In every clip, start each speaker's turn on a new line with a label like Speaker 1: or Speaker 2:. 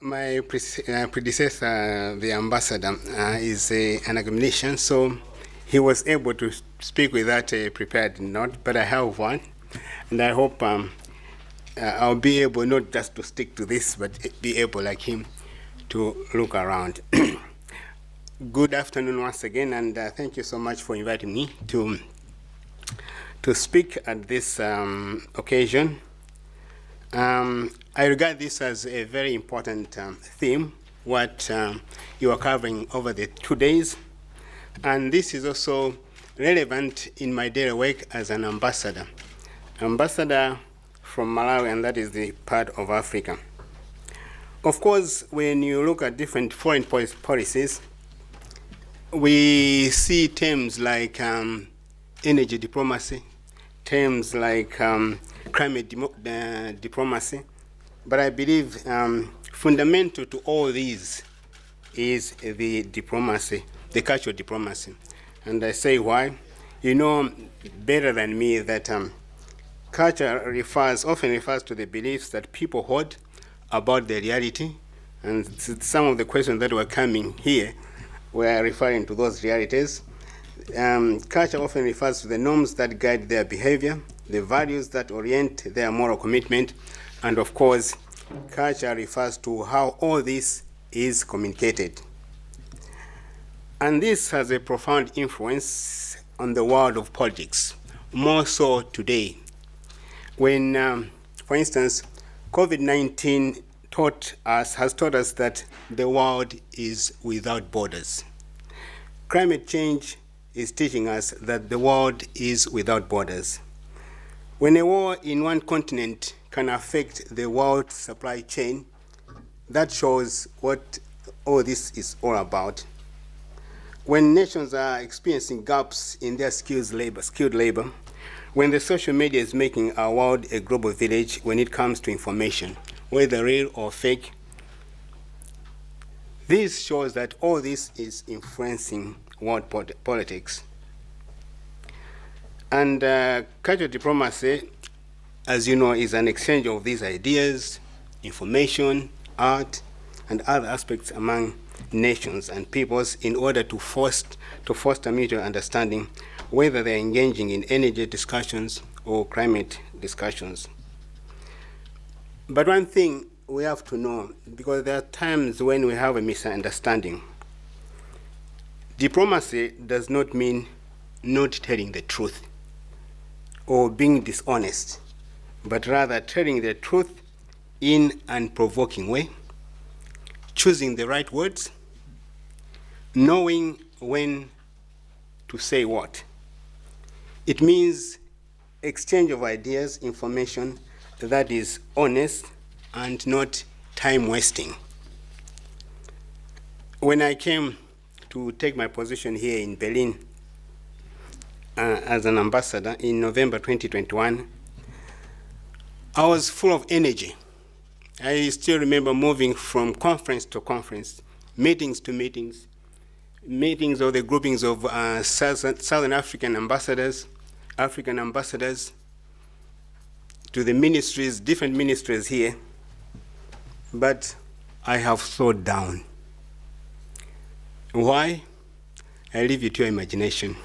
Speaker 1: My predecessor, the ambassador, is an academician, so he was able to speak without a prepared note, but I have one, and I hope I'll be able not just to stick to this, but be able, like him, to look around. Good afternoon once again, and thank you so much for inviting me to speak at this occasion. I regard this as a very important theme, what you are covering over the 2 days. And this is also relevant in my daily work as an ambassador. Ambassador from Malawi, and that is the part of Africa. Of course, when you look at different foreign policies, we see terms like energy diplomacy, terms like climate diplomacy, but I believe fundamental to all these is the diplomacy, the cultural diplomacy. And I say why. You know better than me that culture often refers to the beliefs that people hold about the reality, and some of the questions that were coming here were referring to those realities. Culture often refers to the norms that guide their behavior, the values that orient their moral commitment, and of course, culture refers to how all this is communicated. And this has a profound influence on the world of politics, more so today. When, for instance, COVID-19 has taught us that the world is without borders. Climate change is teaching us that the world is without borders. When a war in one continent can affect the world supply chain, that shows what all this is all about. When nations are experiencing gaps in their skilled labor, when the social media is making our world a global village when it comes to information, whether real or fake, this shows that all this is influencing world politics. And cultural diplomacy, as you know, is an exchange of these ideas, information, art, and other aspects among nations and peoples in order to foster mutual understanding, whether they're engaging in energy discussions or climate discussions. But one thing we have to know, because there are times when we have a misunderstanding, diplomacy does not mean not telling the truth or being dishonest, but rather telling the truth in an provoking way, choosing the right words, knowing when to say what. It means exchange of ideas, information that is honest and not time wasting. When I came to take my position here in Berlin as an ambassador in November 2021, I was full of energy. I still remember moving from conference to conference, meetings to meetings of the groupings of Southern African ambassadors, African ambassadors, to the ministries, different ministries here. But I have slowed down. Why? I leave it to your imagination.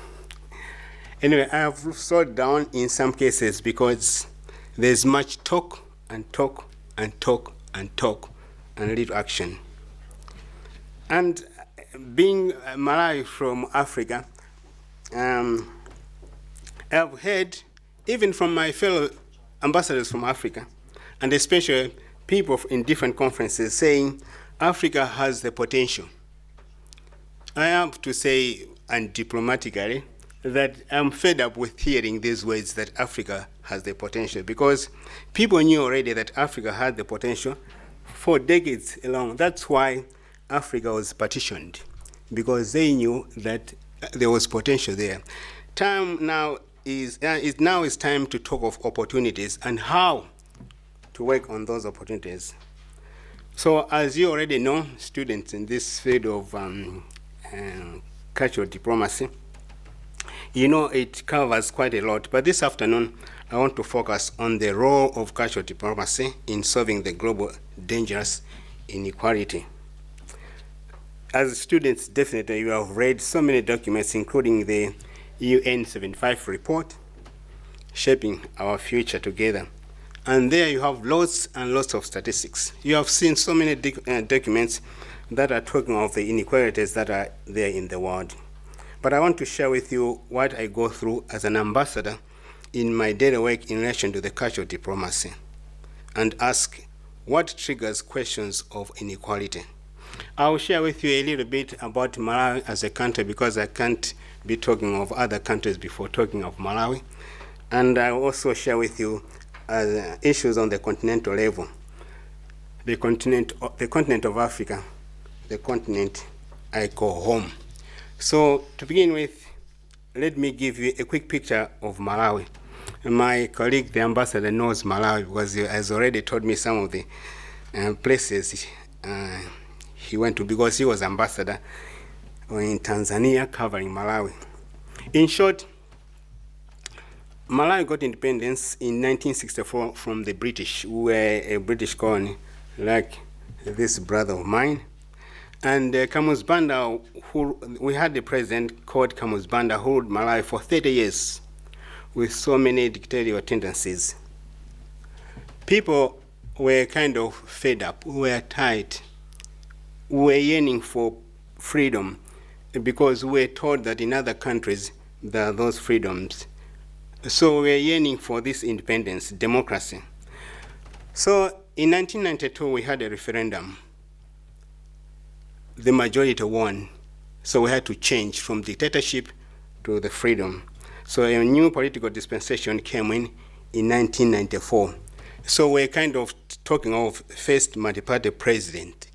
Speaker 1: Anyway, I have slowed down in some cases because there's much talk and talk and talk and talk and little action. And being Malawi from Africa, I've heard, even from my fellow ambassadors from Africa, and especially people in different conferences, saying Africa has the potential. I have to say, and diplomatically, that I'm fed up with hearing these words that Africa has the potential, because people knew already that Africa had the potential for decades long. That's why Africa was partitioned, because they knew that there was potential there. Time now is time to talk of opportunities and how to work on those opportunities. So as you already know, students in this field of cultural diplomacy, you know it covers quite a lot, but this afternoon I want to focus on the role of cultural diplomacy in solving the global dangerous inequality. As students, definitely you have read so many documents, including the UN 75 report, Shaping Our Future Together. And there you have lots and lots of statistics. You have seen so many documents that are talking of the inequalities that are there in the world. But I want to share with you what I go through as an ambassador in my daily work in relation to the culture of diplomacy, and ask what triggers questions of inequality. I will share with you a little bit about Malawi as a country, because I can't be talking of other countries before talking of Malawi. And I will also share with you issues on the continental level, the continent of Africa, the continent I call home. So to begin with, let me give you a quick picture of Malawi. My colleague, the ambassador, knows Malawi because he has already told me some of the places he went to, because he was ambassador in Tanzania covering Malawi. In short, Malawi got independence in 1964 from the British, who were a British colony, like this brother of mine. And Kamuzbanda, we had a president called Kamuzbanda who ruled Malawi for 30 years with so many dictatorial tendencies. People were kind of fed up, were tired, were yearning for freedom, because we were told that in other countries there are those freedoms. So we were yearning for this independence, democracy. So in 1992 we had a referendum. The majority won, so we had to change from dictatorship to the freedom. So a new political dispensation came in 1994. So we're kind of talking of first multi-party president,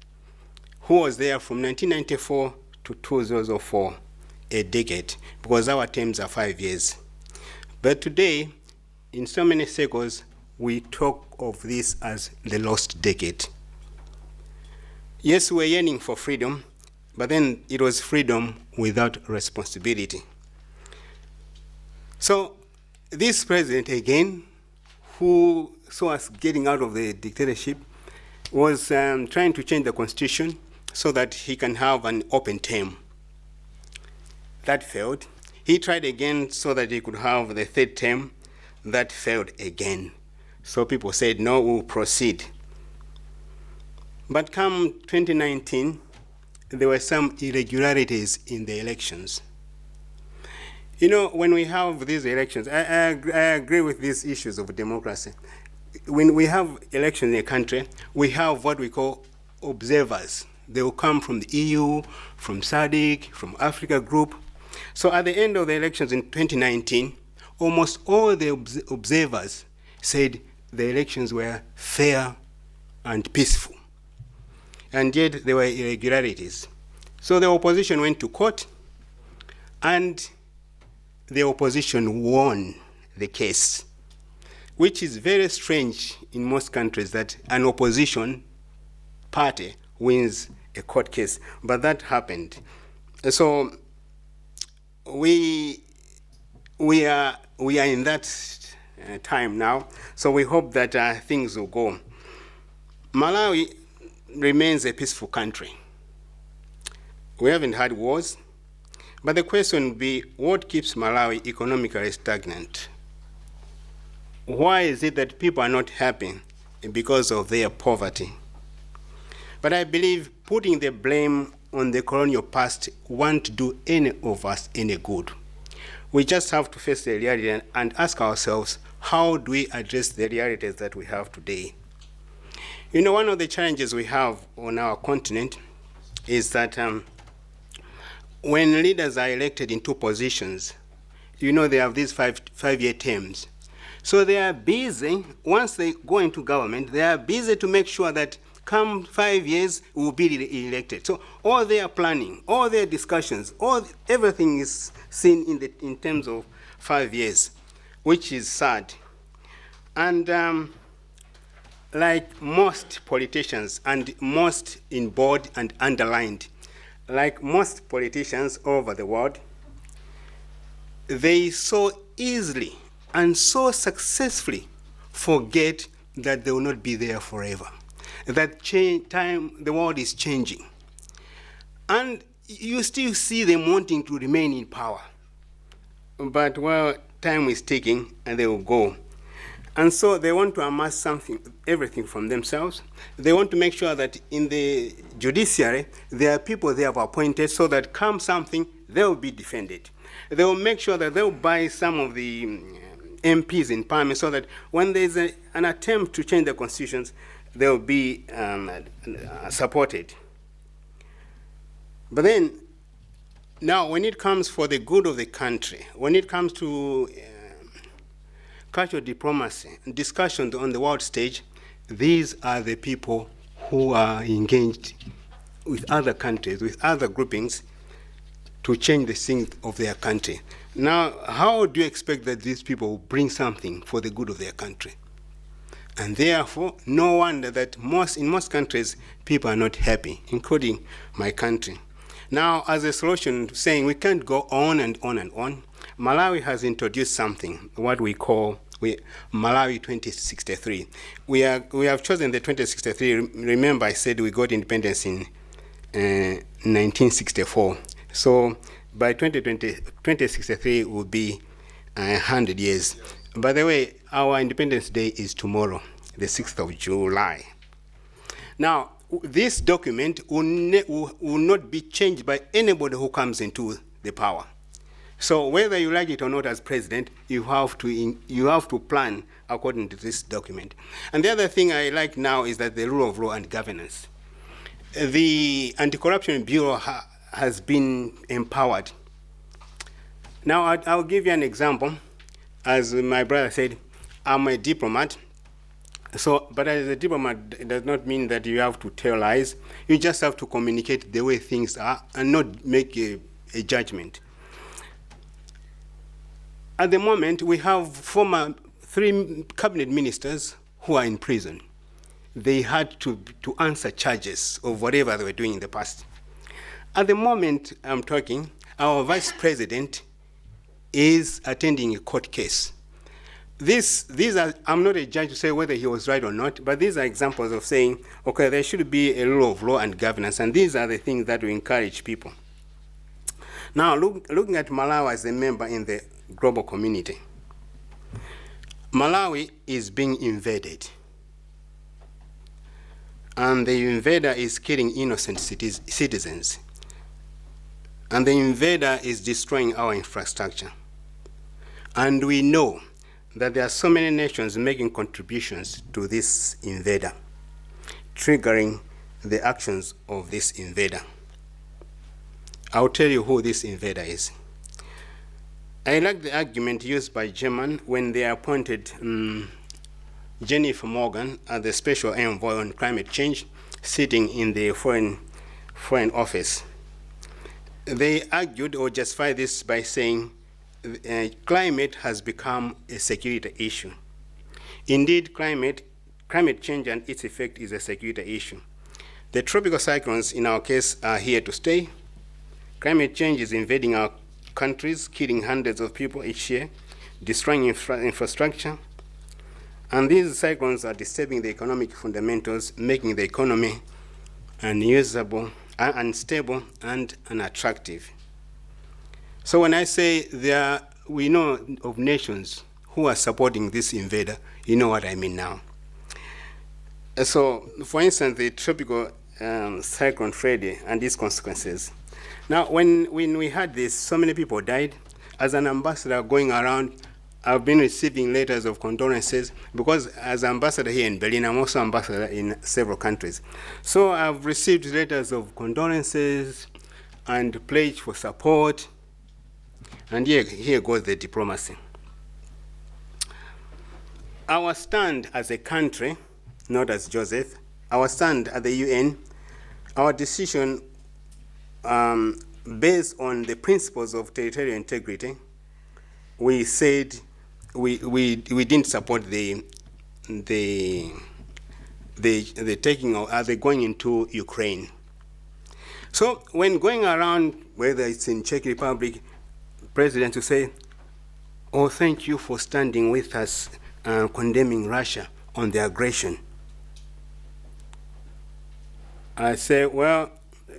Speaker 1: who was there from 1994 to 2004, a decade, because our terms are 5 years. But today, in so many circles, we talk of this as the lost decade. Yes, we're yearning for freedom, but then it was freedom without responsibility. So this president, again, who saw us getting out of the dictatorship, was trying to change the constitution so that he can have an open term. That failed. He tried again so that he could have the third term. That failed again. So people said, no, we'll proceed. But come 2019, there were some irregularities in the elections. You know, when we have these elections, I agree with these issues of democracy. When we have elections in a country, we have what we call observers. They will come from the EU, from SADC, from Africa Group. So at the end of the elections in 2019, almost all the observers said the elections were fair and peaceful. And yet there were irregularities. So the opposition went to court, and the opposition won the case, which is very strange in most countries that an opposition party wins a court case, but that happened. So we are in that time now, so we hope that things will go. Malawi remains a peaceful country. We haven't had wars, but the question would be, what keeps Malawi economically stagnant? Why is it that people are not happy? Because of their poverty. But I believe putting the blame on the colonial past won't do any of us any good. We just have to face the reality and ask ourselves, how do we address the realities that we have today? You know, one of the challenges we have on our continent is that when leaders are elected in two positions, you know, they have these five-year terms. So they are busy, once they go into government, they are busy to make sure that come 5 years, will be elected. So all their planning, all their discussions, everything is seen in terms of 5 years, which is sad. And like most politicians, and most in bold and underlined, like most politicians all over the world, they so easily and so successfully forget that they will not be there forever. that the world is changing. And you still see them wanting to remain in power. But well, time is ticking and they will go. And so they want to amass everything from themselves. They want to make sure that in the judiciary, there are people they have appointed so that come something, they will be defended. They will make sure that they will buy some of the MPs in parliament so that when there's an attempt to change the constitutions, they will be supported. But then, now when it comes for the good of the country, when it comes to cultural diplomacy, discussions on the world stage, these are the people who are engaged with other countries, with other groupings, to change the things of their country. Now, how do you expect that these people will bring something for the good of their country? And therefore, no wonder that in most countries, people are not happy, including my country. Now, as a solution, saying we can't go on and on and on, Malawi has introduced something, what we call Malawi 2063. We have chosen the 2063. Remember, I said we got independence in 1964. So by 2063 will be 100 years. By the way, our Independence Day is tomorrow, the 6th of July. Now, this document will not be changed by anybody who comes into the power. So whether you like it or not as president, you have to plan according to this document. And the other thing I like now is that the rule of law and governance. The Anti-Corruption Bureau has been empowered. Now, I'll give you an example. As my brother said, I'm a diplomat. So, but as a diplomat, it does not mean that you have to tell lies. You just have to communicate the way things are and not make a judgment. At the moment, we have 3 cabinet ministers who are in prison. They had to answer charges of whatever they were doing in the past. At the moment I'm talking, our vice president is attending a court case. These are, I'm not a judge to say whether he was right or not, but these are examples of saying, okay, there should be a rule of law and governance, and these are the things that we encourage people. Now, looking at Malawi as a member in the global community, Malawi is being invaded. And the invader is killing innocent citizens. And the invader is destroying our infrastructure. And we know that there are so many nations making contributions to this invader, triggering the actions of this invader. I'll tell you who this invader is. I like the argument used by Germany when they appointed Jennifer Morgan as the special envoy on climate change, sitting in the foreign office. They argued or justified this by saying climate has become a security issue. Indeed, climate change and its effect is a security issue. The tropical cyclones, in our case, are here to stay. Climate change is invading our countries, killing hundreds of people each year, destroying infrastructure. And these cyclones are disturbing the economic fundamentals, making the economy unusable, unstable, and unattractive. So when I say we know of nations who are supporting this invader, you know what I mean now. So, for instance, the tropical cyclone Freddy and its consequences. Now, when we had this, so many people died. As an ambassador going around, I've been receiving letters of condolences because as ambassador here in Berlin, I'm also ambassador in several countries. So I've received letters of condolences and pledge for support. And here goes the diplomacy. Our stand as a country, not as Joseph, our stand at the UN, our decision based on the principles of territorial integrity, we said we didn't support the taking of the going into Ukraine. So when going around, whether it's in Czech Republic, president to say, "Oh, thank you for standing with us, condemning Russia on the aggression." I say, well,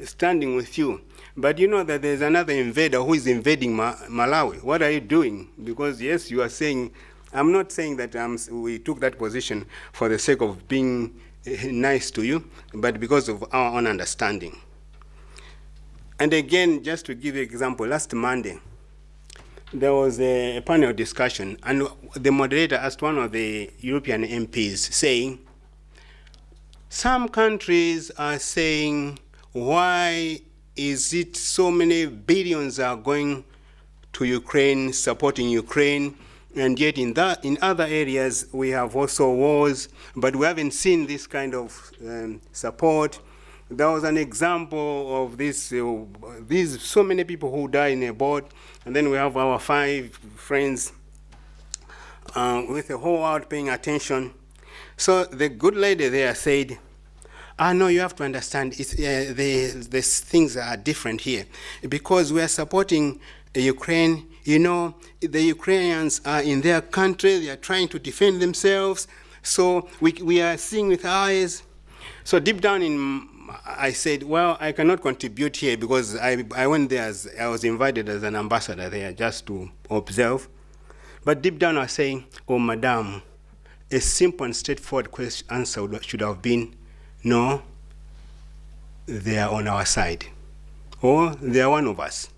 Speaker 1: standing with you. But you know that there's another invader who is invading Malawi. What are you doing? Because yes, you are saying, I'm not saying that we took that position for the sake of being nice to you, but because of our own understanding. And again, just to give you an example, last Monday, there was a panel discussion, and the moderator asked one of the European MPs, saying, some countries are saying, why is it so many billions are going to Ukraine, supporting Ukraine, and yet in other areas we have also wars, but we haven't seen this kind of support. There was an example of this, these so many people who die in a boat, and then we have our 5 friends with the whole world paying attention. So the good lady there said, no, you have to understand, the things are different here. Because we are supporting Ukraine, you know, the Ukrainians are in their country, they are trying to defend themselves, so we are seeing with our eyes. So deep down I said, well, I cannot contribute here because I went there I was invited as an ambassador there just to observe. But deep down I was saying, oh, madam, a simple and straightforward answer should have been, no, they are on our side. Or they are one of us.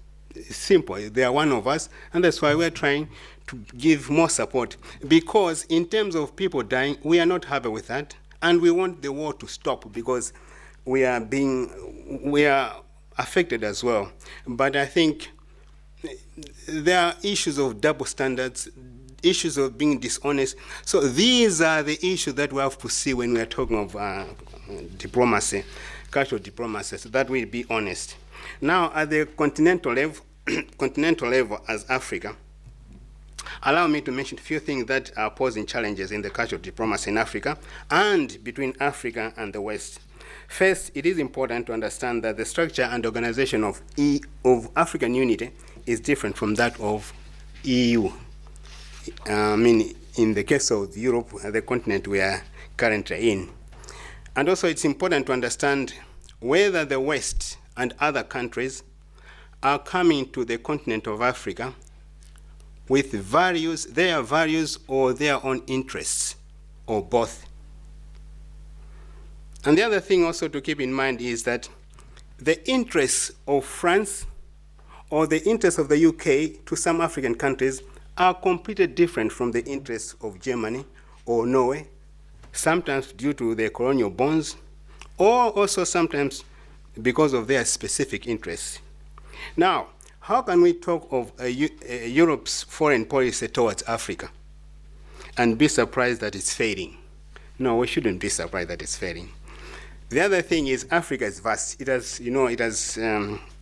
Speaker 1: Simple, they are one of us, and that's why we're trying to give more support. Because in terms of people dying, we are not happy with that, and we want the war to stop because we are affected as well. But I think there are issues of double standards, issues of being dishonest. So these are the issues that we have to see when we are talking of diplomacy, cultural diplomacy, so that we'll be honest. Now, at the continental level as Africa, allow me to mention a few things that are posing challenges in the cultural diplomacy in Africa and between Africa and the West. First, it is important to understand that the structure and organization of African unity is different from that of EU. I mean, in the case of Europe, the continent we are currently in. And also it's important to understand whether the West and other countries are coming to the continent of Africa with their values or their own interests, or both. And the other thing also to keep in mind is that the interests of France or the interests of the UK to some African countries are completely different from the interests of Germany or Norway, sometimes due to their colonial bonds, or also sometimes because of their specific interests. Now, how can we talk of Europe's foreign policy towards Africa and be surprised that it's failing? No, we shouldn't be surprised that it's failing. The other thing is Africa is vast. It has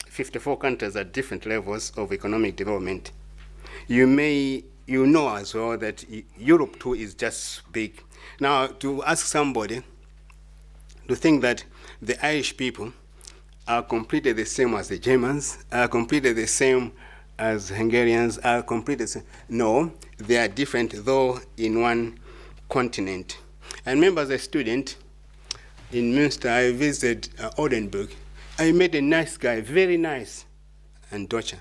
Speaker 1: 54 countries at different levels of economic development. You know as well that Europe too is just big. Now, to ask somebody to think that the Irish people are completely the same as the Germans, are completely the same as Hungarians, are completely the same. No, they are different, though in one continent. I remember as a student in Münster, I visited Oldenburg. I met a nice guy, very nice, and Deutsche.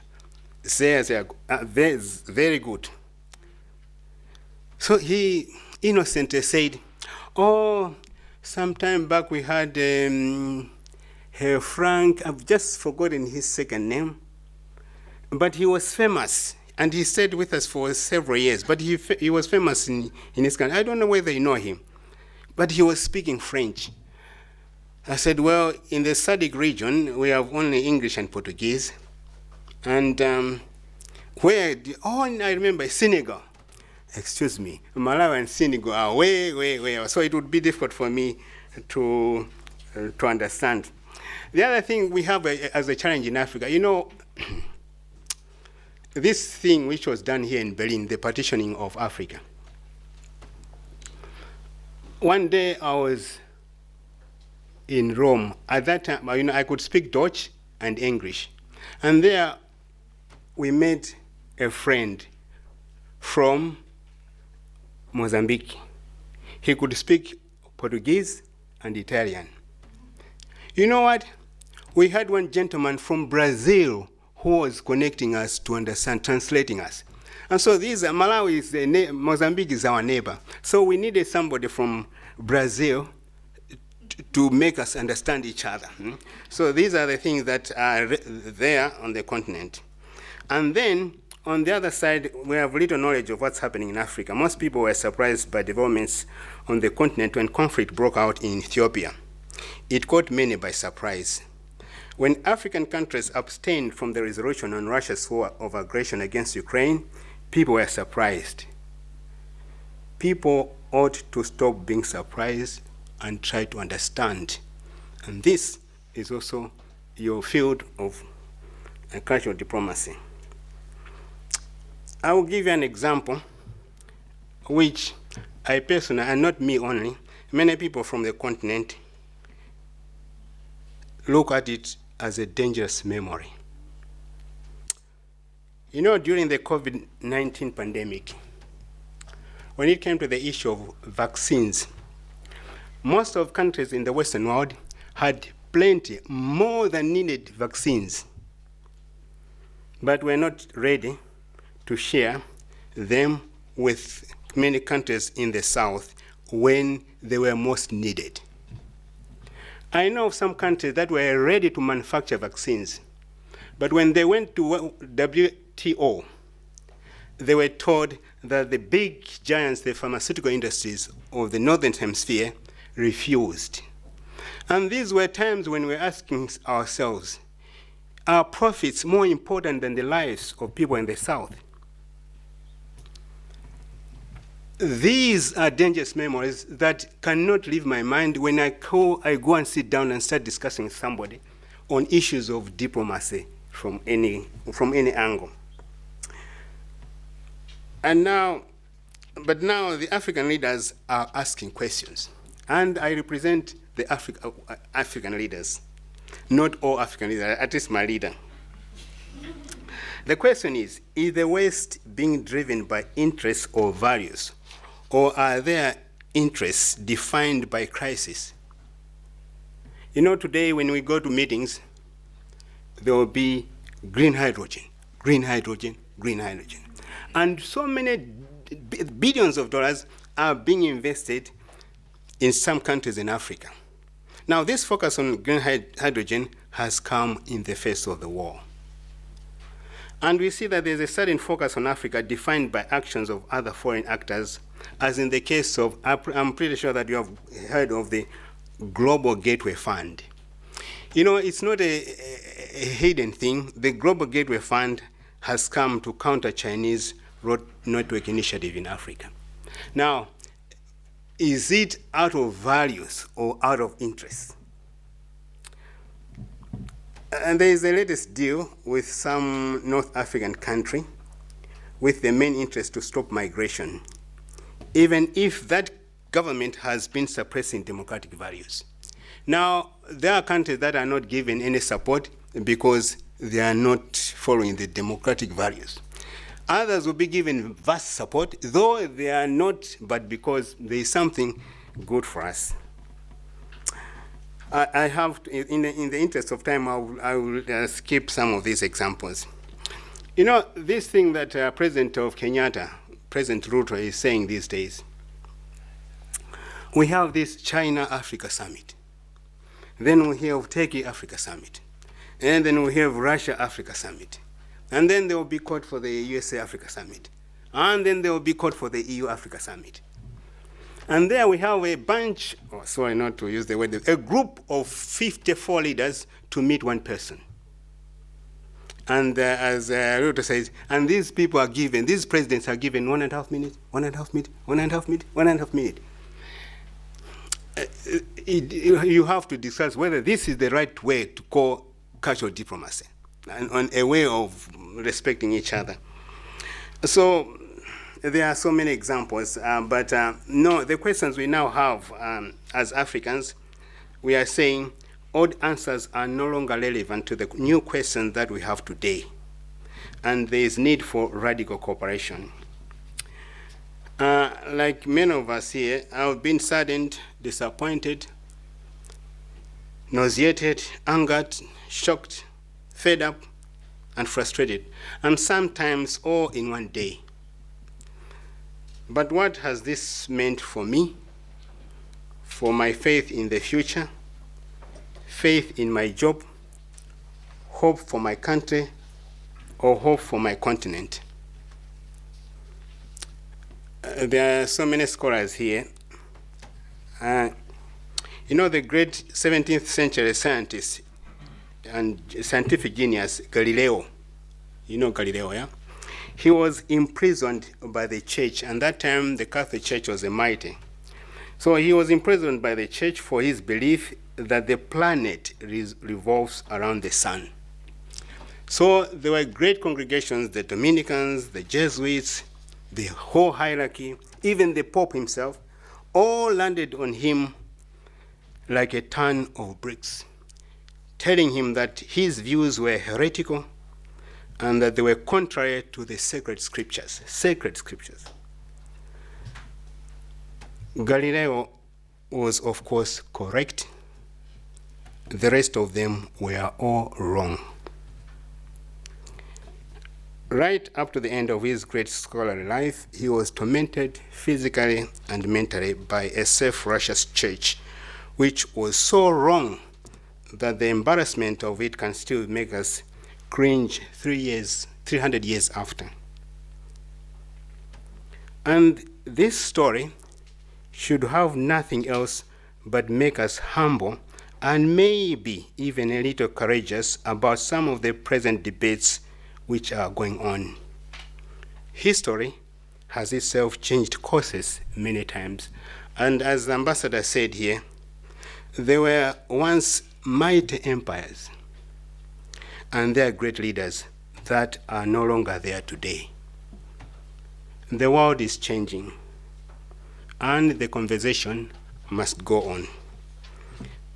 Speaker 1: They are very good. So he innocently said, oh, some time back we had Herr Frank, I've just forgotten his second name, but he was famous, and he stayed with us for several years, but he was famous in his country. I don't know whether you know him, but he was speaking French. I said, well, in the SADC region, we have only English and Portuguese. And I remember Senegal. Excuse me, Malawi and Senegal are way. So it would be difficult for me to understand. The other thing we have as a challenge in Africa, you know, this thing which was done here in Berlin, the partitioning of Africa. One day I was in Rome. At that time, I could speak Dutch and English. And there we met a friend from Mozambique. He could speak Portuguese and Italian. You know what? We had one gentleman from Brazil who was connecting us to understand, translating us. And so Malawi is Mozambique is our neighbor. So we needed somebody from Brazil to make us understand each other. So these are the things that are there on the continent. And then on the other side, we have little knowledge of what's happening in Africa. Most people were surprised by developments on the continent when conflict broke out in Ethiopia. It caught many by surprise. When African countries abstained from the resolution on Russia's war of aggression against Ukraine, people were surprised. People ought to stop being surprised and try to understand. And this is also your field of cultural diplomacy. I will give you an example which I personally, and not me only, many people from the continent look at it as a dangerous memory. You know, during the COVID-19 pandemic, when it came to the issue of vaccines, most of countries in the Western world had plenty, more than needed vaccines, but were not ready to share them with many countries in the South when they were most needed. I know of some countries that were ready to manufacture vaccines, but when they went to WTO, they were told that the big giants, the pharmaceutical industries of the Northern Hemisphere, refused. And these were times when we were asking ourselves, are profits more important than the lives of people in the South? These are dangerous memories that cannot leave my mind when I go and sit down and start discussing with somebody on issues of diplomacy from any angle. But now the African leaders are asking questions. And I represent the African leaders, not all African leaders, at least my leader. The question is the West being driven by interests or values, or are their interests defined by crisis? You know, today when we go to meetings, there will be green hydrogen, green hydrogen, green hydrogen. And so many billions of dollars are being invested in some countries in Africa. Now, this focus on green hydrogen has come in the face of the war. And we see that there's a certain focus on Africa defined by actions of other foreign actors, as in the case of, I'm pretty sure that you have heard of the Global Gateway Fund. You know, it's not a hidden thing. The Global Gateway Fund has come to counter Chinese road network initiative in Africa. Now, is it out of values or out of interest? And there is the latest deal with some North African country with the main interest to stop migration, even if that government has been suppressing democratic values. Now, there are countries that are not given any support because they are not following the democratic values. Others will be given vast support, though they are not, but because there is something good for us. I have, in the interest of time, I will skip some of these examples. You know, this thing that President of Kenyatta, President Ruto, is saying these days, we have this China-Africa summit. Then we have Turkey-Africa summit. And then we have Russia-Africa summit. And then there will be called for the USA-Africa summit. And then there will be called for the EU-Africa summit. And there we have a bunch, sorry not to use the word, a group of 54 leaders to meet one person. And as Ruto says, and these people are given, these presidents are given 1.5 minutes, 1.5 minutes, 1.5 minutes, 1.5 minutes. You have to discuss whether this is the right way to call cultural diplomacy and on a way of respecting each other. So there are so many examples, but no, the questions we now have as Africans, we are saying old answers are no longer relevant to the new questions that we have today. And there is need for radical cooperation. Like many of us here, I've been saddened, disappointed, nauseated, angered, shocked, fed up, and frustrated, and sometimes all in one day. But what has this meant for me, for my faith in the future, faith in my job, hope for my country, or hope for my continent? There are so many scholars here. The great 17th century scientist and scientific genius, Galileo. You know Galileo, yeah? He was imprisoned by the church, and that time the Catholic Church was a mighty. So he was imprisoned by the church for his belief that the planet revolves around the sun. So there were great congregations, the Dominicans, the Jesuits, the whole hierarchy, even the Pope himself, all landed on him like a ton of bricks, telling him that his views were heretical and that they were contrary to the sacred scriptures. Sacred scriptures. Galileo was, of course, correct. The rest of them were all wrong. Right up to the end of his great scholarly life, he was tormented physically and mentally by a self-righteous church, which was so wrong that the embarrassment of it can still make us cringe 300 years after. And this story should have nothing else but make us humble and maybe even a little courageous about some of the present debates which are going on. History has itself changed courses many times, and as the ambassador said here, there were once mighty empires and their great leaders that are no longer there today. The world is changing, and the conversation must go on.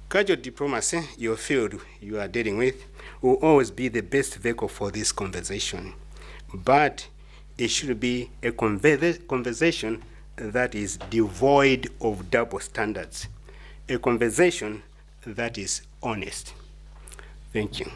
Speaker 1: Casual diplomacy, your field you are dealing with, will always be the best vehicle for this conversation. But it should be a conversation that is devoid of double standards, a conversation that is honest. Thank you.